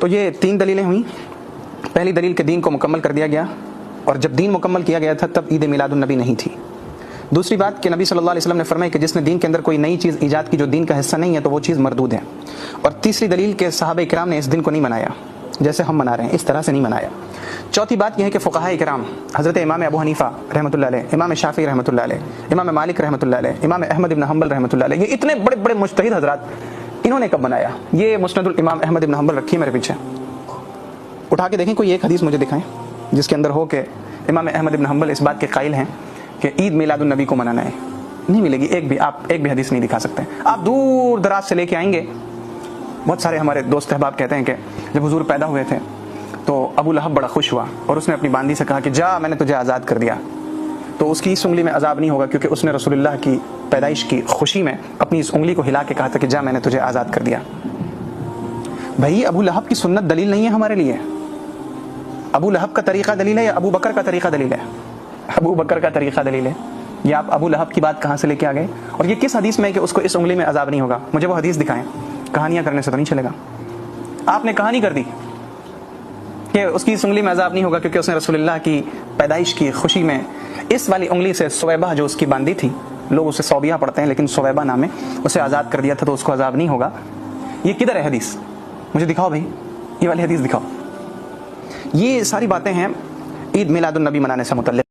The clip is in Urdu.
تو یہ 3 دلیلیں ہوئیں. پہلی دلیل کہ دین کو مکمل کر دیا گیا، اور جب دین مکمل کیا گیا تھا تب عید میلاد النبی نہیں تھی. دوسری بات کہ نبی صلی اللہ علیہ وسلم نے فرمایا کہ جس نے دین کے اندر کوئی نئی چیز ایجاد کی جو دین کا حصہ نہیں ہے تو وہ چیز مردود ہے. اور تیسری دلیل کہ صحابہ کرام نے اس دن کو نہیں منایا جیسے ہم منا رہے ہیں، اس طرح سے نہیں منایا. چوتھی بات یہ ہے کہ فقہاء کرام حضرت امام ابو حنیفہ رحمۃ اللہ علیہ، امام شافعی رحمۃ اللہ علیہ، امام مالک رحمۃ اللہ علیہ، امام احمد بن حنبل رحمۃ اللہ علیہ، یہ اتنے بڑے بڑے مجتہد حضرات، انہوں نے کب منایا؟ یہ مسند الامام احمد بن حنبل رکھی ہے میرے پیچھے، اٹھا کے دیکھیں کوئی ایک حدیث مجھے دکھائیں جس کے اندر ہو کہ امام احمد بن حنبل اس بات کے قائل ہیں کہ عید میلاد النبی کو منانا ہے. نہیں ملے گی ایک بھی، آپ ایک بھی حدیث نہیں دکھا سکتے. آپ دور دراز سے لے کے آئیں گے. بہت سارے ہمارے دوست احباب کہتے ہیں کہ جب حضور پیدا ہوئے تھے تو ابو لہب بڑا خوش ہوا اور اس نے اپنی باندی سے کہا کہ جا میں نے تجھے آزاد کر دیا. تو اس کی اس انگلی میں عذاب نہیں ہوگا کیونکہ اس نے رسول اللہ کی پیدائش کی خوشی میں اپنی اس انگلی کو ہلا کے کہا تھا کہ جا میں نے تجھے آزاد کر دیا. بھائی ابو لہب کی سنت دلیل نہیں ہے ہمارے لیے. ابو لہب کا طریقہ دلیل ہے یا ابو بکر کا طریقہ دلیل ہے؟ ابو بکر کا طریقہ دلیل ہے. یہ آپ ابو لہب کی بات کہاں سے لے کے آ گئے؟ اور یہ کس حدیث میں ہے کہ اس کو اس انگلی میں عذاب نہیں ہوگا؟ مجھے وہ حدیث دکھائیں. کہانیاں کرنے سے تو نہیں چلے گا. آپ نے کہانی کر دی کہ اس کی اس انگلی میں عذاب نہیں ہوگا کیونکہ اس نے رسول اللہ کی پیدائش کی خوشی میں اس والی انگلی سے سویبہ جو اس کی باندھی تھی، لوگ اسے صوبیہ پڑھتے ہیں لیکن سویبہ نام ہے، اسے آزاد کر دیا تھا تو اس کو عذاب نہیں ہوگا. یہ کدھر ہے حدیث؟ مجھے دکھاؤ بھائی، یہ والی حدیث دکھاؤ. یہ ساری باتیں ہیں عید میلاد النبی منانے سے متعلق.